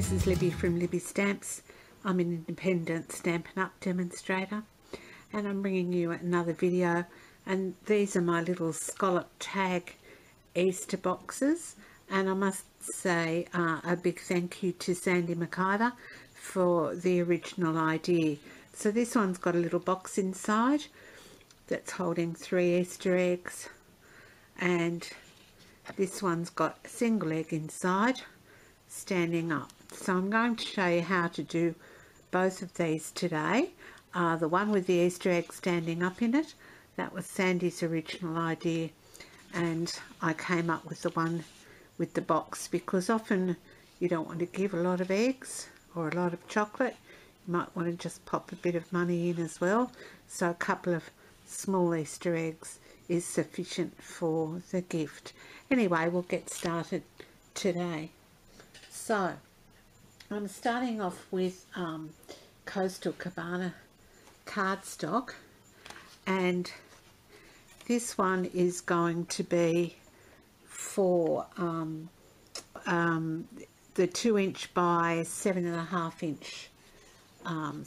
this is Libby from Libby Stamps. I'm an independent Stampin' Up demonstrator, and I'm bringing you another video. And these are my little scallop tag Easter boxes, and I must say a big thank you to Sandy McIver for the original idea. So this one's got a little box inside that's holding 3 Easter eggs, and this one's got a single egg inside standing up. So I'm going to show you how to do both of these today. The one with the Easter egg standing up in it, that was Sandy's original idea, and I came up with the one with the box because often you don't want to give a lot of eggs or a lot of chocolate. You might want to just pop a bit of money in as well, so a couple of small Easter eggs is sufficient for the gift. Anyway, we'll get started today. So I'm starting off with Coastal Cabana cardstock, and this one is going to be for the 2 inch by 7.5 inch,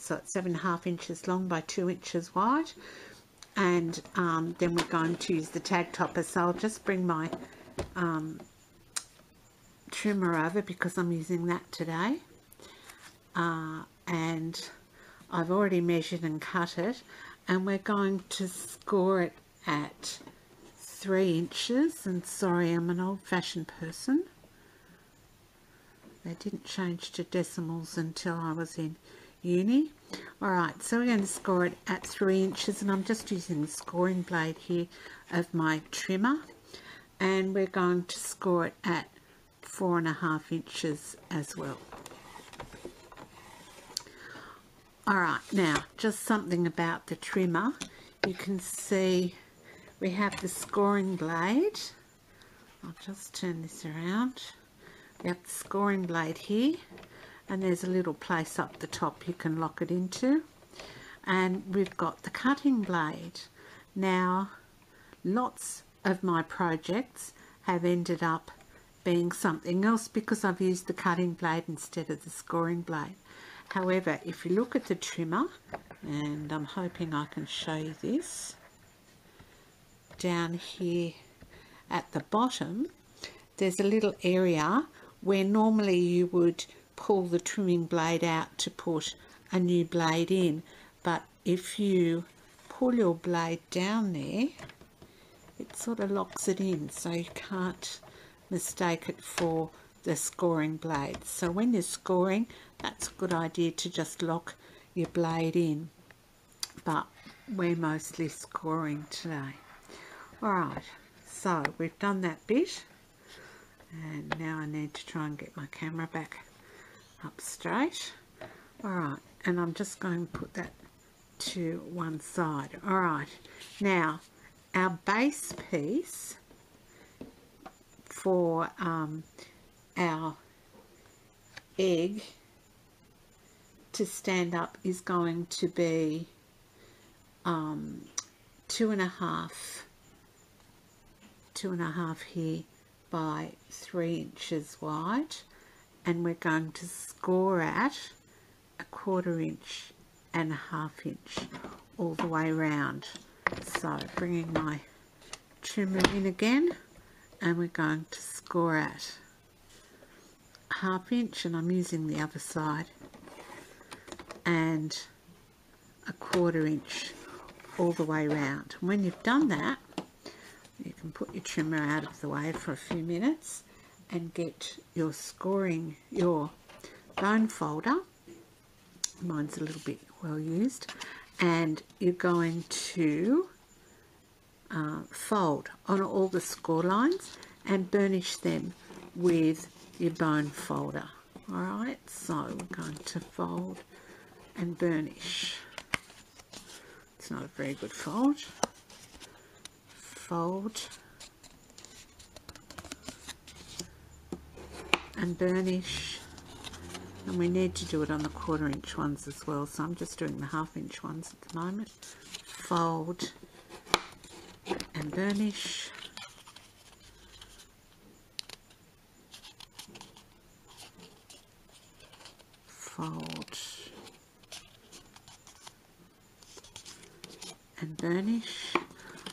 so it's 7.5 inches long by 2 inches wide, and then we're going to use the tag topper. So I'll just bring my trimmer over because I'm using that today, and I've already measured and cut it, and we're going to score it at 3 inches. And sorry, I'm an old-fashioned person. They didn't change to decimals until I was in uni. Alright, so we're going to score it at 3 inches, and I'm just using the scoring blade here of my trimmer, and we're going to score it at 4.5 inches as well. Alright, now just something about the trimmer. You can see we have the scoring blade. I'll just turn this around. We have the scoring blade here, and there's a little place up the top you can lock it into, and we've got the cutting blade. Now, lots of my projects have ended up being something else because I've used the cutting blade instead of the scoring blade. However, if you look at the trimmer, and I'm hoping I can show you this, down here at the bottom there's a little area where normally you would pull the trimming blade out to put a new blade in, but if you pull your blade down there, it sort of locks it in, so you can't mistake it for the scoring blade. So when you're scoring, that's a good idea to just lock your blade in, but we're mostly scoring today. Alright, so we've done that bit, and now I need to try and get my camera back up straight. Alright, and I'm just going to put that to one side. Alright, now our base piece for our egg to stand up is going to be 2.5 here by 3 inches wide, and we're going to score at 1/4 inch and 1/2 inch all the way around. So bringing my trimmer in again, and we're going to score at 1/2 inch, and I'm using the other side, and 1/4 inch all the way around. And when you've done that, you can put your trimmer out of the way for a few minutes and get your scoring, your bone folder. Mine's a little bit well used, and you're going to fold on all the score lines and burnish them with your bone folder. Alright, so we're going to fold and burnish. It's not a very good fold. Fold and burnish, and we need to do it on the 1/4 inch ones as well, so I'm just doing the 1/2 inch ones at the moment. Fold and burnish, fold and burnish.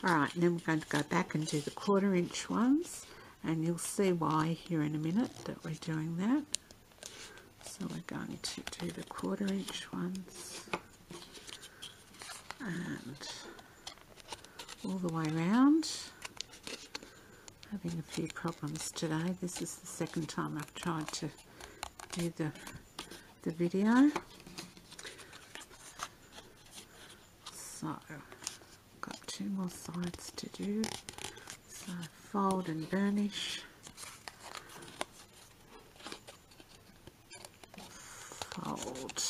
Alright, and then we're going to go back and do the 1/4 inch ones, and you'll see why here in a minute that we're doing that. So we're going to do the 1/4 inch ones and all the way around. Having a few problems today. This is the second time I've tried to do the video. So got 2 more sides to do. So fold and burnish. Fold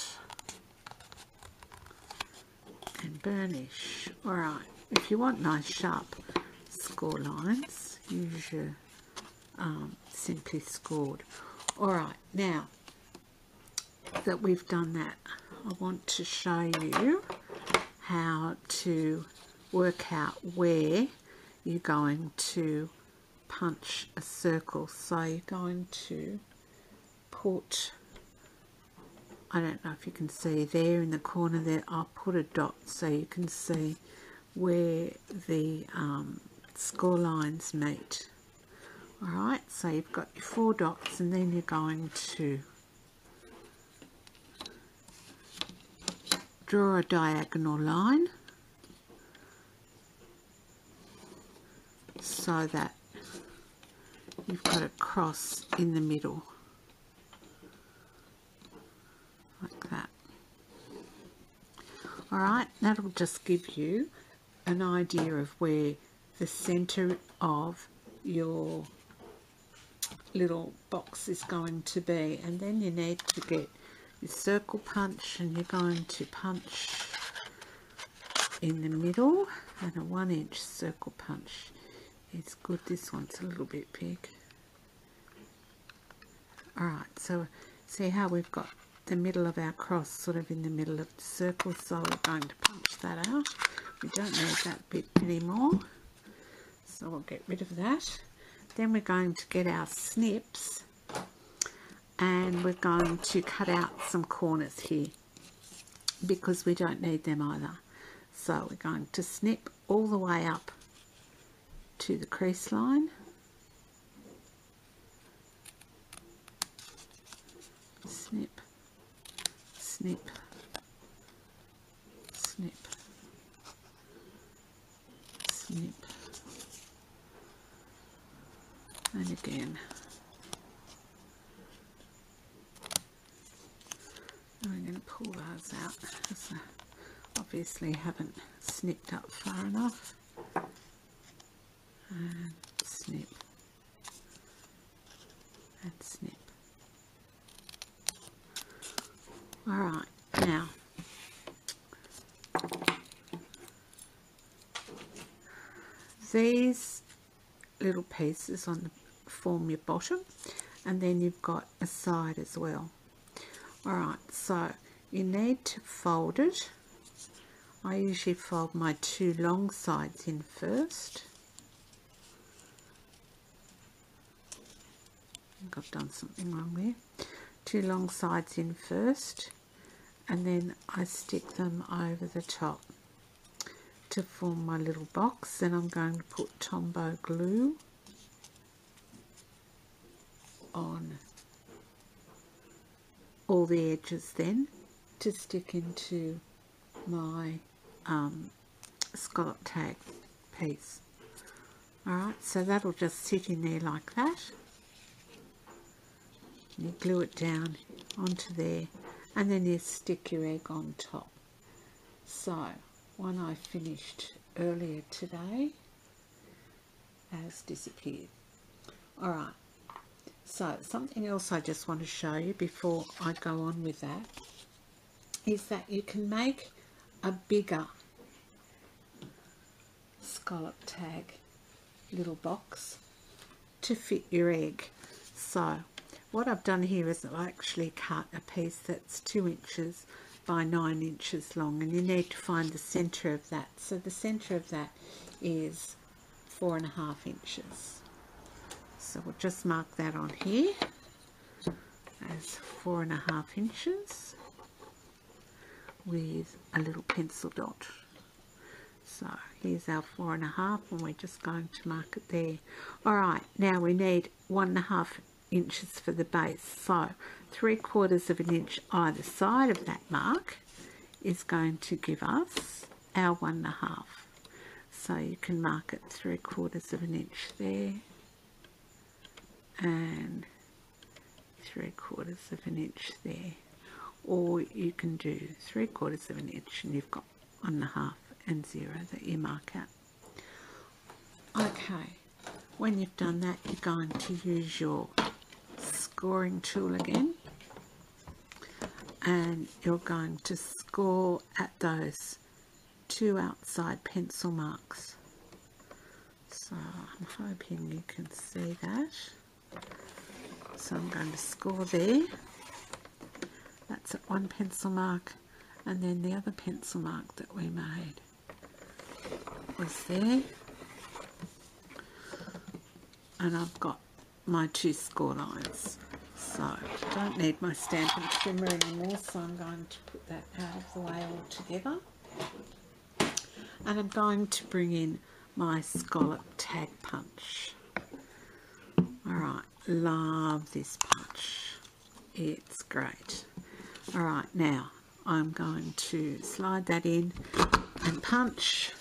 and burnish. Alright, if you want nice sharp score lines, use your Simply Scored. Alright, now that we've done that, I want to show you how to work out where you're going to punch a circle. So you're going to put, I don't know if you can see there in the corner there, I'll put a dot so you can see where the score lines meet. Alright, so you've got your 4 dots, and then you're going to draw a diagonal line so that you've got a cross in the middle, like that. Alright, that'll just give you an idea of where the centre of your little box is going to be, and then you need to get your circle punch, and you're going to punch in the middle, and a 1 inch circle punch is good. This one's a little bit big. Alright, so see how we've got the middle of our cross sort of in the middle of the circle, so we're going to punch that out. We don't need that bit anymore, so we'll get rid of that. Then we're going to get our snips, and we're going to cut out some corners here because we don't need them either. So we're going to snip all the way up to the crease line, snip, snip, snip, snip, and again. And we're going to pull those out because I obviously haven't snipped up far enough. And snip and snip. Alright, now these little pieces on the form your bottom, and then you've got a side as well. Alright, so you need to fold it. I usually fold my 2 long sides in first. I think I've done something wrong there. 2 long sides in first, and then I stick them over the top to form my little box. Then I'm going to put Tombow glue on all the edges then to stick into my scallop tag piece. Alright, so that'll just sit in there like that. You glue it down onto there, and then you stick your egg on top. So one I finished earlier today has disappeared. Alright, so something else I just want to show you before I go on with that is that you can make a bigger scallop tag little box to fit your egg. So what I've done here is I've actually cut a piece that's 2 inches by 9 inches long, and you need to find the centre of that. So the centre of that is 4.5 inches. So we'll just mark that on here. as 4.5 inches with a little pencil dot. So here's our 4.5, and we're just going to mark it there. Alright, now we need 1.5 inches for the base, so 3/4 of an inch either side of that mark is going to give us our 1.5. So you can mark it 3/4 of an inch there, and 3/4 of an inch there, or you can do 3/4 of an inch and you've got 1.5 and 0 that you mark out. Okay, when you've done that, you're going to use your scoring tool again, and you're going to score at those 2 outside pencil marks. So I'm hoping you can see that. So I'm going to score there. That's at 1 pencil mark, and then the other pencil mark that we made was there. And I've got my 2 score lines. So I don't need my Stampin' trimmer anymore, so I'm going to put that out of the way altogether. And I'm going to bring in my Scallop tag punch. Alright, love this punch. It's great. Alright, now I'm going to slide that in and punch.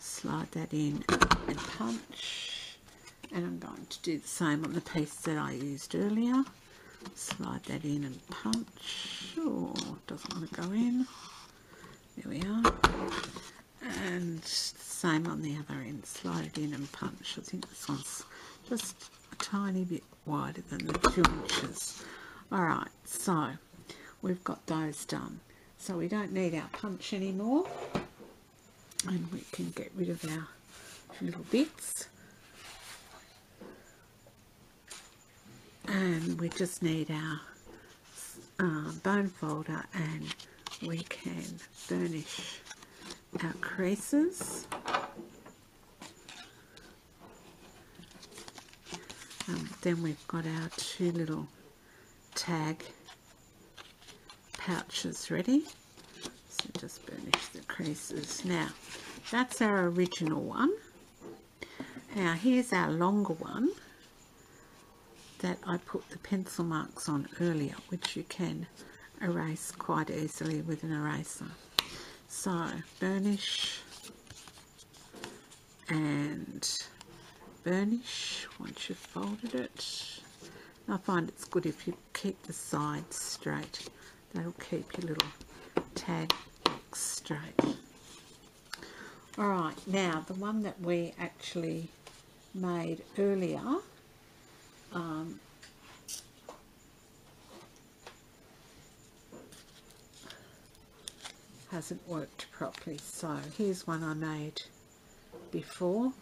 Slide that in and punch. And I'm going to do the same on the piece that I used earlier. Slide that in and punch. Oh, it doesn't want to go in. There we are. And same on the other end. Slide it in and punch. I think this one's just a tiny bit wider than the 2 inches. Alright, so we've got those done. So we don't need our punch anymore. And we can get rid of our little bits. And we just need our bone folder, and we can burnish our creases. Then we've got our 2 little tag pouches ready. So just burnish the creases. Now, that's our original one. Now here's our longer one that I put the pencil marks on earlier, which you can erase quite easily with an eraser. So burnish and burnish once you've folded it. I find it's good if you keep the sides straight. That'll keep your little tag straight. Alright, now the one that we actually made earlier, hasn't worked properly, so here's one I made before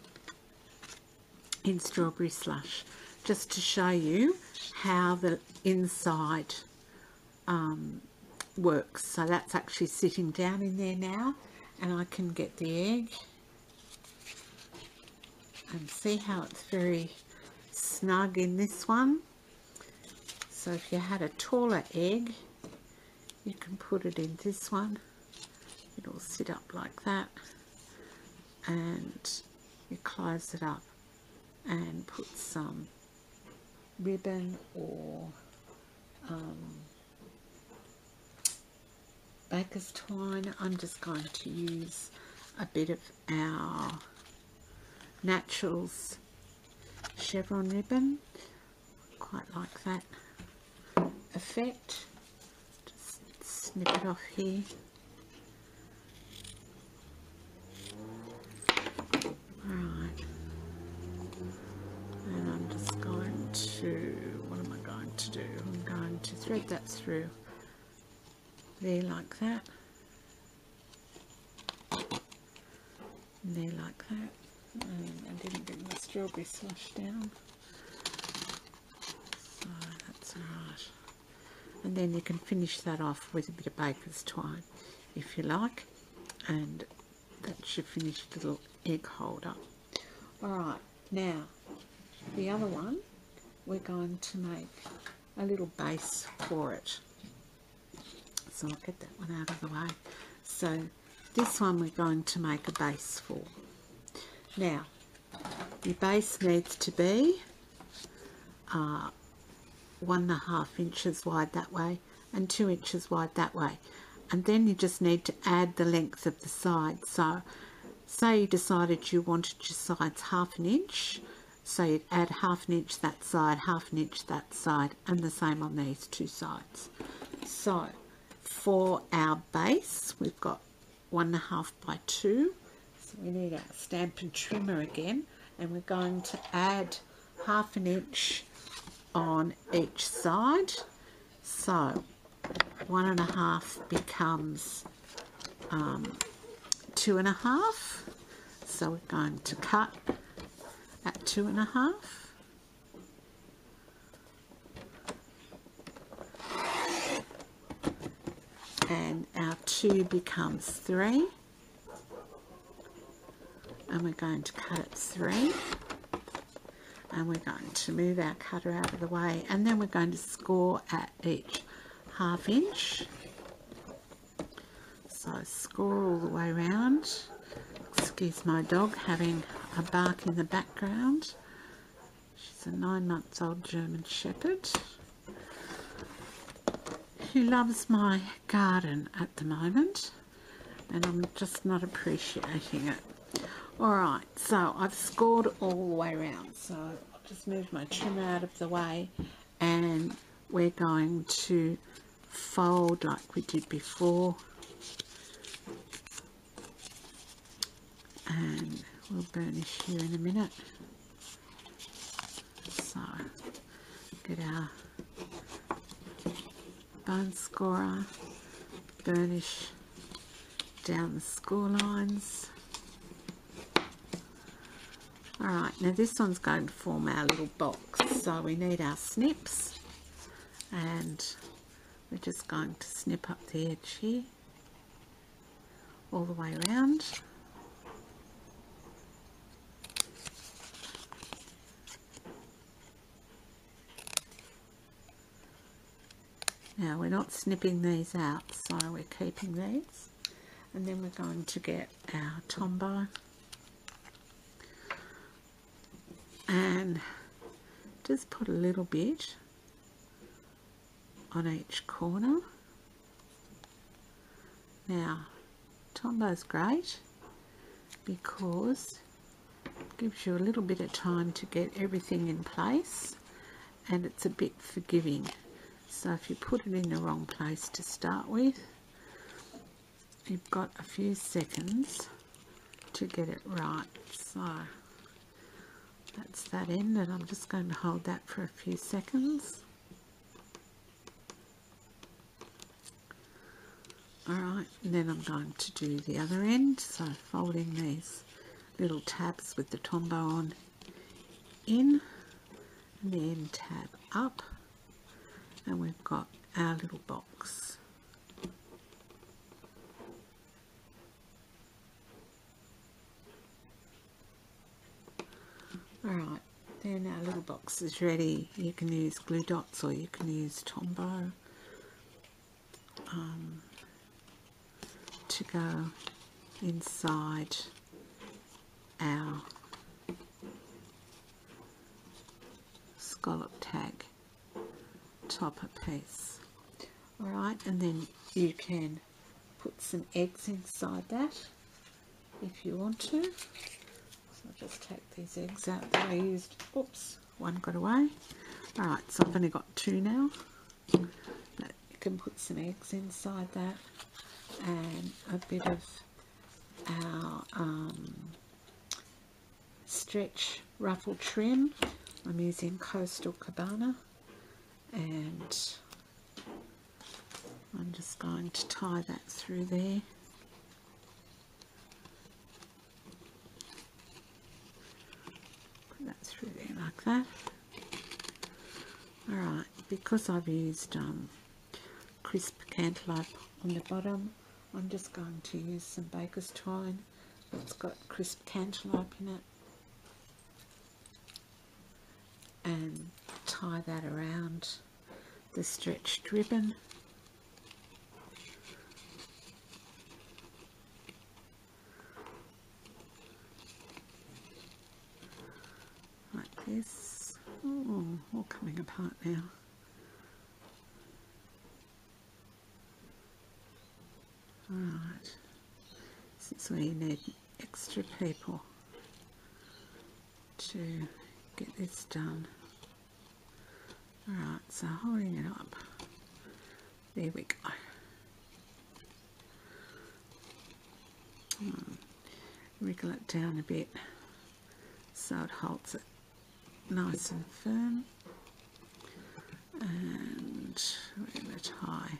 in Strawberry Slush, just to show you how the inside works. So that's actually sitting down in there now, and I can get the egg and see how it's very snug in this one. So if you had a taller egg, you can put it in this one. It'll sit up like that, and you close it up and put some ribbon or baker's twine. I'm just going to use a bit of our Naturals chevron ribbon, quite like that effect. Just snip it off here. Alright, and I'm just going to, what am I going to do? I'm going to thread that through there like that, and there like that. I didn't bring my Strawberry Slush down, so that's alright. And then you can finish that off with a bit of baker's twine if you like, and that's your finished little egg holder. Alright, now the other one we're going to make a little base for it. So I'll get that one out of the way. So this one we're going to make a base for. Now, your base needs to be 1.5 inches wide that way and 2 inches wide that way. And then you just need to add the length of the side. So say you decided you wanted your sides 1/2 inch, so you'd add 1/2 inch that side, 1/2 inch that side, and the same on these two sides. So for our base, we've got 1.5 by 2. So we need our Stampin' trimmer again, and we're going to add 1/2 inch on each side. So 1.5 becomes 2.5. So we're going to cut at 2.5. And our 2 becomes 3. And we're going to cut at 3. And we're going to move our cutter out of the way, and then we're going to score at each 1/2 inch. So score all the way around. Excuse my dog having a bark in the background. She's a 9-month-old German Shepherd who loves my garden at the moment, and I'm just not appreciating it. Alright, so I've scored all the way around, so I'll just move my trimmer out of the way, and we're going to fold like we did before, and we'll burnish here in a minute. So get our bone scorer, burnish down the score lines. Alright, now this one's going to form our little box, so we need our snips, and we're just going to snip up the edge here all the way around. Now we're not snipping these out, so we're keeping these, and then we're going to get our Tombow and just put a little bit on each corner. Now Tombow's great because it gives you a little bit of time to get everything in place, and it's a bit forgiving. So if you put it in the wrong place to start with, you've got a few seconds to get it right. So that's that end, and I'm just going to hold that for a few seconds. Alright, and then I'm going to do the other end, so folding these little tabs with the Tombow on in, and the end tab up, and we've got our little box. Alright, then our little box is ready. You can use glue dots or you can use Tombow to go inside our scallop tag topper piece. Alright, and then you can put some eggs inside that if you want to. So I'll just take these eggs out that I used. Oops, one got away. Alright, so I've only got 2 now. But you can put some eggs inside that, and a bit of our stretch ruffle trim. I'm using Coastal Cabana, and I'm just going to tie that through there. Put that through there like that. Alright, because I've used crisp cantaloupe on the bottom, I'm just going to use some baker's twine that's got crisp cantaloupe in it, and tie that around the stretched ribbon. Like this. Oh, all coming apart now. Alright, this is where you need extra people to get this done. Alright, so holding it up, there we go. Wriggle it down a bit so it holds it nice and firm, and we're going to tie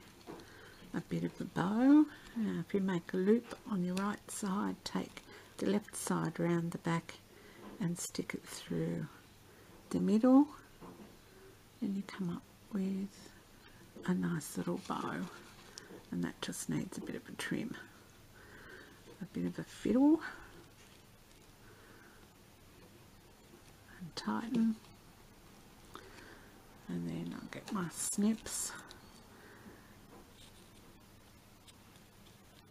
a bit of a bow. Now if you make a loop on your right side, take the left side round the back and stick it through the middle, and you come up with a nice little bow, and that just needs a bit of a trim, a bit of a fiddle, and tighten, and then I'll get my snips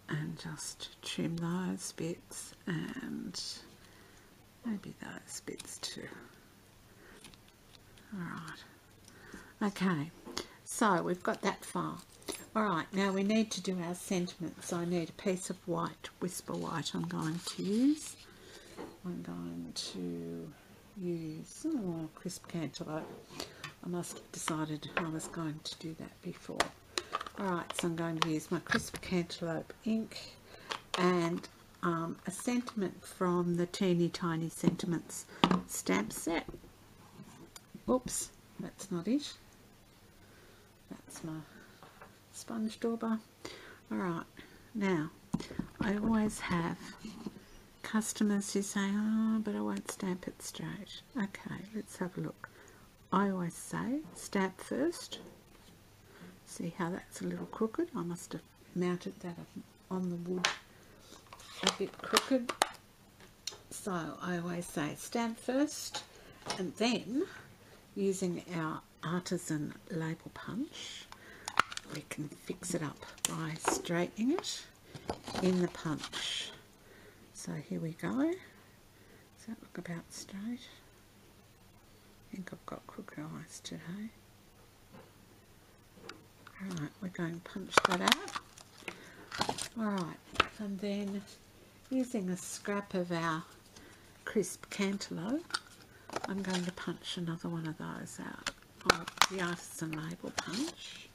and just trim those bits and maybe those bits too. Alright, okay, so we've got that far. Alright, now we need to do our sentiments. I need a piece of white, whisper white I'm going to use. I'm going to use crisp cantaloupe. I must have decided I was going to do that before. Alright, so I'm going to use my crisp cantaloupe ink and a sentiment from the Teeny Tiny Sentiments stamp set. Oops, that's not it. That's my sponge dauber. Alright, now I always have customers who say, oh, but I won't stamp it straight. Okay, let's have a look. I always say stamp first. See how that's a little crooked? I must have mounted that on the wood a bit crooked. So I always say stamp first, and then using our artisan label punch we can fix it up by straightening it in the punch. So here we go. Does that look about straight? I think I've got crooked eyes today. Alright, we're going to punch that out. Alright, and then using a scrap of our crisp cantaloupe, I'm going to punch another one of those out of the artisan label punch.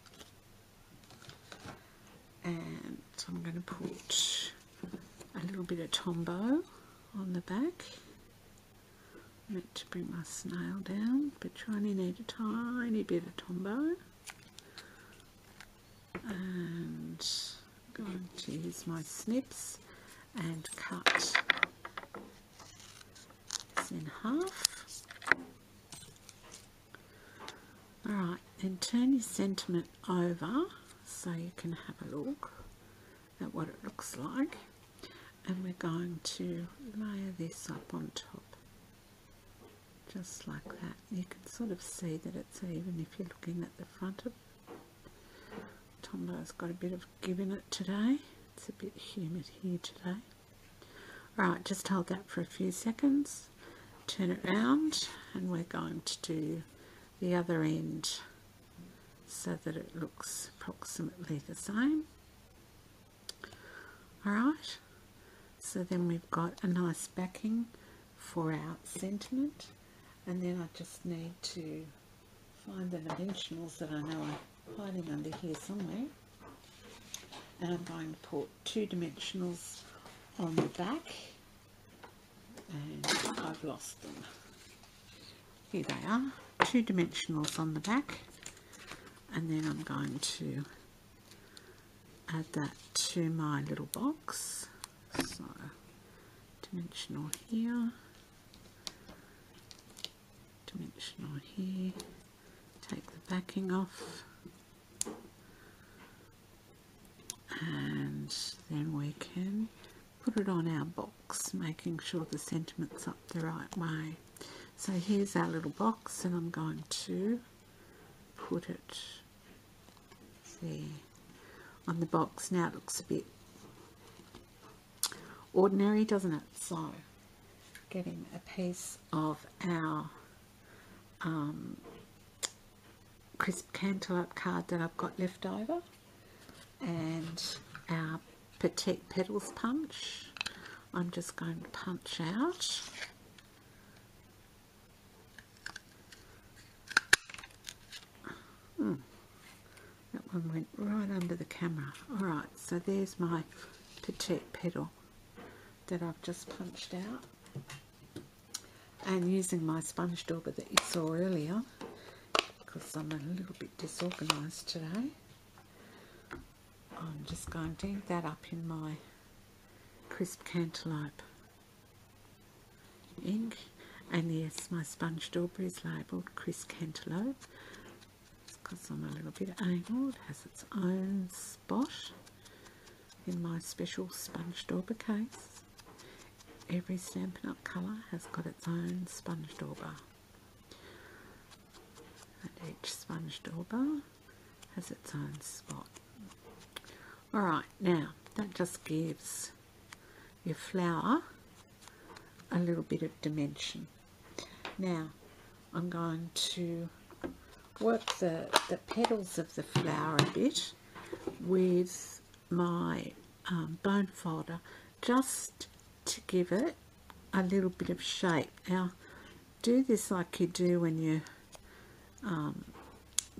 And I'm going to put a little bit of Tombow on the back. I'm meant to bring my snail down, but you only need a tiny bit of Tombow. And I'm going to use my snips and cut this in half. Alright, then turn your sentiment over so you can have a look at what it looks like, and we're going to layer this up on top just like that. You can sort of see that it's even if you're looking at the front of it. Tombow's got a bit of give in it today. It's a bit humid here today. Alright, just hold that for a few seconds, turn it round, and we're going to do the other end so that it looks approximately the same. Alright, so then we've got a nice backing for our sentiment, and then I just need to find the dimensionals that I know are hiding under here somewhere, and I'm going to put 2 dimensionals on the back, and I've lost them. Here they are, 2 dimensionals on the back, and then I'm going to add that to my little box. So dimensional here, dimensional here, take the backing off, and then we can put it on our box, making sure the sentiment's up the right way. So here's our little box, and I'm going to put it on the box. Now it looks a bit ordinary, doesn't it? So getting a piece of our crisp cantaloupe card that I've got left over, and our petite petals punch. I'm just going to punch out. That one went right under the camera. Alright, so there's my petite petal that I've just punched out. And using my sponge dauber that you saw earlier, because I'm a little bit disorganised today, I'm just going to ink that up in my crisp cantaloupe ink. And yes, my sponge dauber is labelled crisp cantaloupe. It's because I'm a little bit angled, it has its own spot in my special sponge dauber case. Every Stampin' Up colour has got its own sponge dauber, and each sponge dauber has its own spot. Alright, now that just gives your flower a little bit of dimension. Now I'm going to work the petals of the flower a bit with my bone folder, just to give it a little bit of shape. Now do this like you do when you're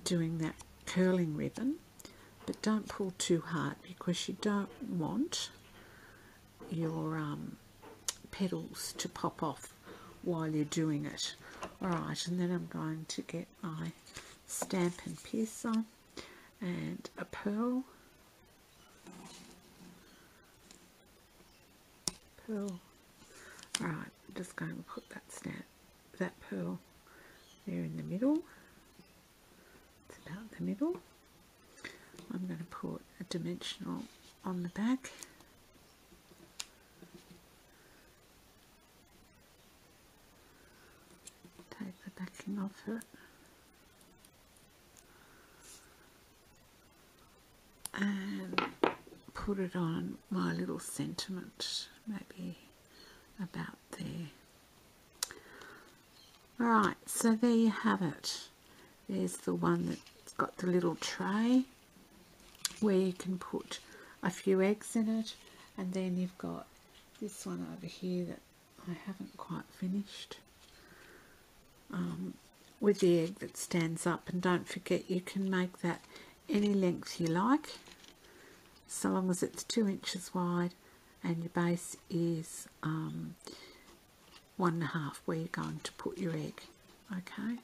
doing that curling ribbon, but don't pull too hard, because you don't want your petals to pop off while you're doing it. Alright, and then I'm going to get my Stampin' Piercer and a pearl. Alright, I'm just going to put that pearl there in the middle. It's about the middle. I'm going to put a dimensional on the back. Take the backing off it. And put it on my little sentiment, maybe about there. Alright, so there you have it. There's the one that's got the little tray where you can put a few eggs in it, and then you've got this one over here that I haven't quite finished, with the egg that stands up. And don't forget, you can make that any length you like, so long as it's 2 inches wide and your base is 1.5 where you're going to put your egg. Okay,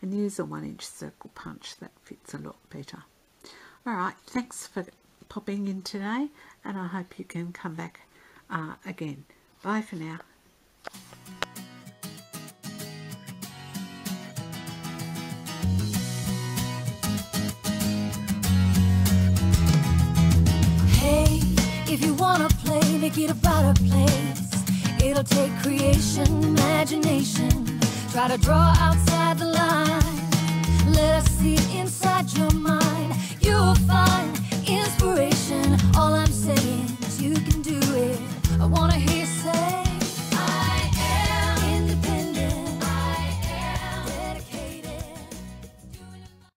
and use a 1-inch circle punch, that fits a lot better. Alright, thanks for popping in today, and I hope you can come back again. Bye for now. If you wanna play, make it a brighter place. It'll take creation, imagination. Try to draw outside the line. Let us see inside your mind. You'll find inspiration. All I'm saying is you can do it. I wanna hear you say